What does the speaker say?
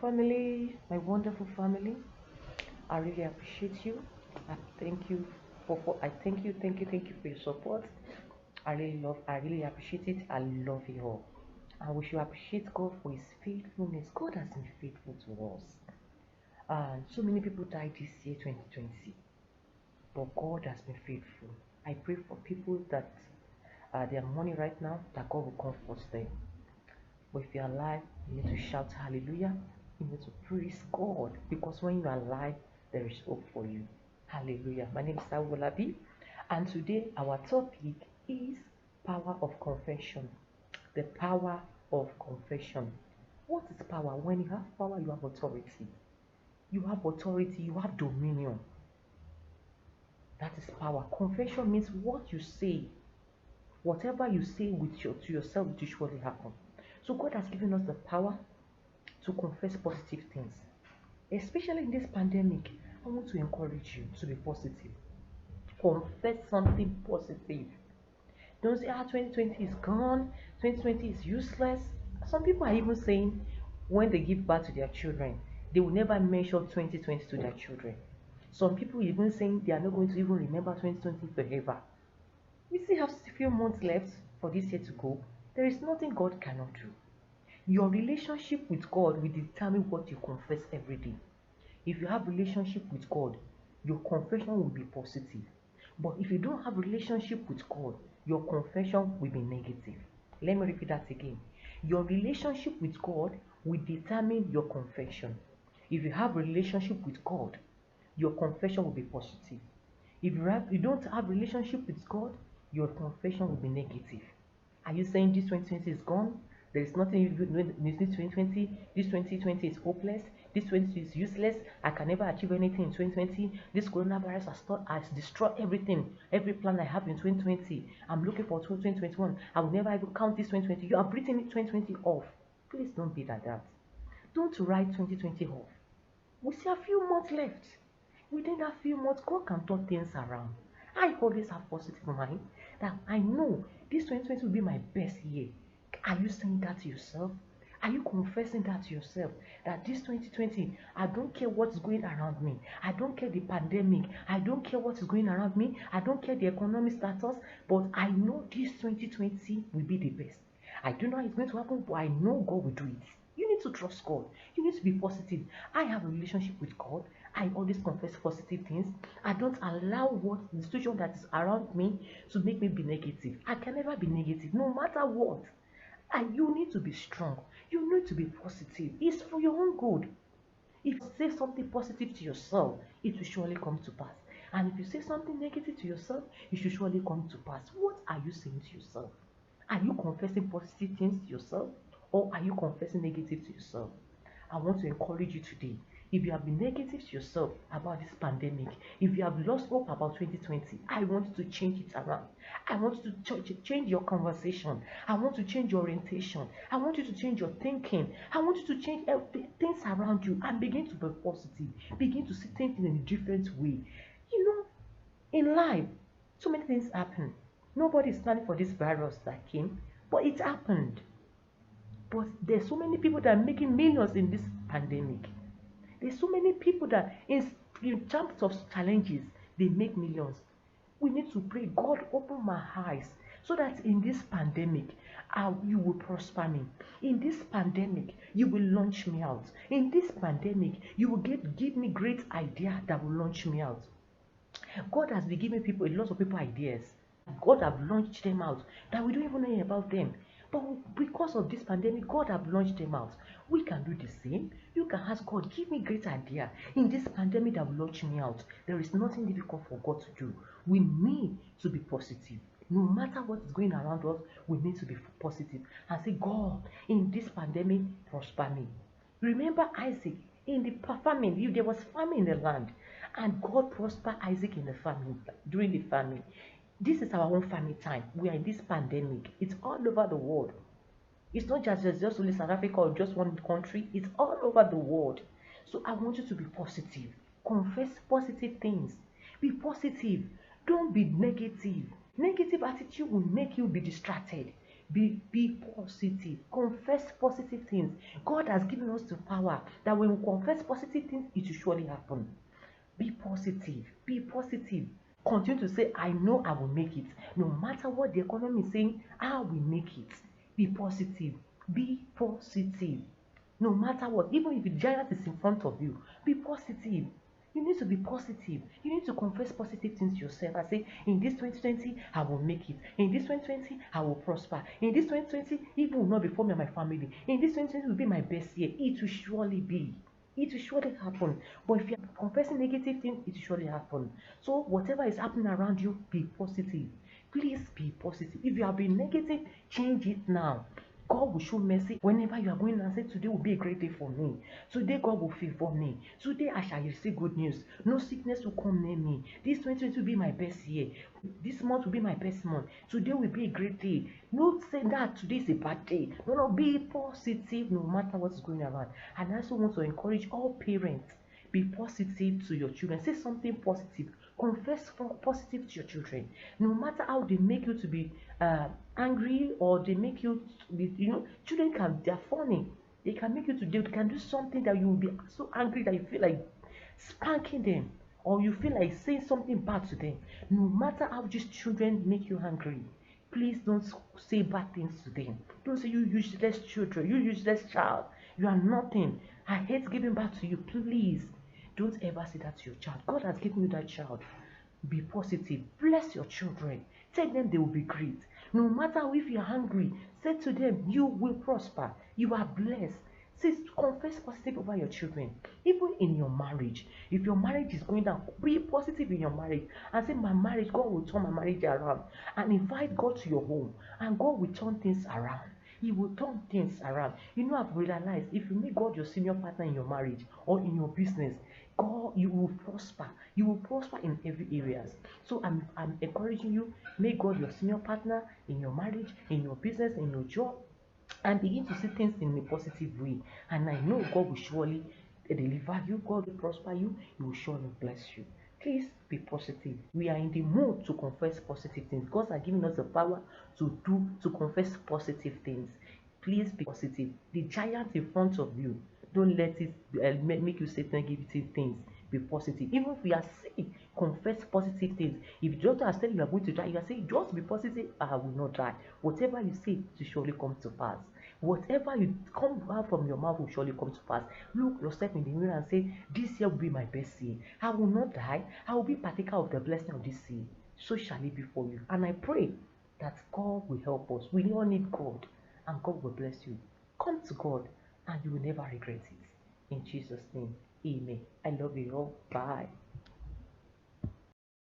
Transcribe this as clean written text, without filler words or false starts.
family, my wonderful family. I really appreciate you. I thank you I thank you for your support. I really appreciate it. I love you all. And we should appreciate God for His faithfulness. God has been faithful to us. And so many people died this year, 2020, but God has been faithful. I pray for people that they are mourning right now, that God will comfort them. But if you're alive, you need to shout hallelujah. You need to praise God because when you are alive, there is hope for you. Hallelujah. My name is Awolabi, and today our topic is power of confession. The power of confession. What is power? When you have power, you have authority. You have authority, you have dominion. That is power. Confession means what you say. Whatever you say to yourself, it will surely happen. So God has given us the power to confess positive things. Especially in this pandemic, I want to encourage you to be positive. Confess something positive. Don't say, 2020 is gone, 2020 is useless. Some people are even saying when they give birth to their children, they will never mention 2020 to their children. Some people even saying they are not going to even remember 2020 forever. We still have a few months left for this year to go. There is nothing God cannot do. Your relationship with God will determine what you confess every day. If you have relationship with God, your confession will be positive. But if you don't have relationship with God, your confession will be negative. Let me repeat that again. Your relationship with God will determine your confession. If you have relationship with God, your confession will be positive. If you don't have relationship with God, your confession will be negative. Are you saying this 2020 is gone? There is nothing you do in this 2020. This 2020 is hopeless. This 2020 is useless. I can never achieve anything in 2020. This coronavirus has destroyed everything, every plan I have in 2020. I'm looking for 2021. I will never even count this 2020. You are breathing 2020 off. Please don't be like that. Don't write 2020 off. We still have a few months left. Within that few months, God can turn things around. I always have positive mind that I know this 2020 will be my best year. Are you saying that to yourself? Are you confessing that to yourself? That this 2020, I don't care what's going around me. I don't care the pandemic. I don't care what is going around me. I don't care the economic status. But I know this 2020 will be the best. I don't know how it's going to happen, but I know God will do it. You need to trust God. You need to be positive. I have a relationship with God. I always confess positive things. I don't allow what the situation that is around me to make me be negative. I can never be negative, no matter what. And you need to be strong. You need to be positive. It's for your own good. If you say something positive to yourself, it will surely come to pass. And if you say something negative to yourself, it should surely come to pass. What are you saying to yourself? Are you confessing positive things to yourself, or are you confessing negative to yourself? I want to encourage you today. If you have been negative to yourself about this pandemic, if you have lost hope about 2020, I want you to change it around. I want you to change your conversation. I want to change your orientation. I want you to change your thinking. I want you to change things around you and begin to be positive. Begin to see things in a different way. You know, in life, so many things happen. Nobody is planning for this virus that came, but it happened. But there's so many people that are making millions in this pandemic. There's so many people that in terms of challenges, they make millions. We need to pray, God, open my eyes so that in this pandemic, you will prosper me. In this pandemic, you will launch me out. In this pandemic, you will give me great idea that will launch me out. God has been giving people, a lot of people, ideas. God have launched them out that we don't even know about them. But because of this pandemic, God have launched them out. We can do the same. You can ask God, give me great idea in this pandemic that will launch me out. There is nothing difficult for God to do. We need to be positive. No matter what is going around us, we need to be positive and say, God, in this pandemic, prosper me. Remember Isaac in the famine. There was famine in the land, and God prospered Isaac in the famine during the famine. This is our own family time. We are in this pandemic. It's all over the world. It's not just only South Africa or just one country. It's all over the world. So I want you to be positive. Confess positive things. Be positive. Don't be negative. Negative attitude will make you be distracted. Be positive. Confess positive things. God has given us the power that when we confess positive things, it will surely happen. Be positive. Be positive. Continue to say, I know I will make it. No matter what the economy is saying, I will make it. Be positive. Be positive. No matter what, even if the giant is in front of you, be positive. You need to be positive. You need to confess positive things to yourself and say, in this 2020, I will make it. In this 2020, I will prosper. In this 2020, evil will not be for me and my family. In this 2020 will be my best year. It will surely be. It will surely happen. But if you are confessing negative things, it will surely happen. So whatever is happening around you, be positive. Please be positive. If you have been negative, change it now. God will show mercy whenever you are going and say, today will be a great day for me. Today God will favor me. Today I shall receive good news. No sickness will come near me. This 2020 will be my best year. This month will be my best month. Today will be a great day. Don't say that today is a bad day. No, be positive no matter what's going around. And I also want to encourage all parents, be positive to your children. Say something positive. Confess positive to your children. No matter how they make you to be angry, or they make you to be, children they're funny. They can make you to, they can do something that you will be so angry that you feel like spanking them, or you feel like saying something bad to them. No matter how these children make you angry, please don't say bad things to them. Don't say, you useless children, you useless child, you are nothing, I hate giving back to you. Please don't ever say that to your child. God has given you that child. Be positive. Bless your children. Tell them they will be great. No matter if you're hungry, say to them, you will prosper. You are blessed. Say, confess positive over your children. Even in your marriage, if your marriage is going down, be positive in your marriage and say, my marriage, God will turn my marriage around. And invite God to your home, and God will turn things around. He will turn things around. I've realized, if you make God your senior partner in your marriage or in your business, God, you will prosper. You will prosper in every areas. So I'm encouraging you, make God your senior partner in your marriage, in your business, in your job, and begin to see things in a positive way. And I know God will surely deliver you. God will prosper you. He will surely bless you. Please be positive. We are in the mood to confess positive things. God has given us the power to confess positive things. Please be positive. The giant in front of you, don't let it make you say negative things. Be positive. Even if we are sick, confess positive things. If the doctor has said you are going to die, you are saying, just be positive, I will not die. Whatever you say to surely come to pass. Whatever you come out from your mouth will surely come to pass. Look yourself in the mirror and say, this year will be my best year. I will not die. I will be partaker of the blessing of this year. So shall it be for you. And I pray that God will help us. We all need God, and God will bless you. Come to God, and you will never regret it. In Jesus' name, amen. I love you all. Bye.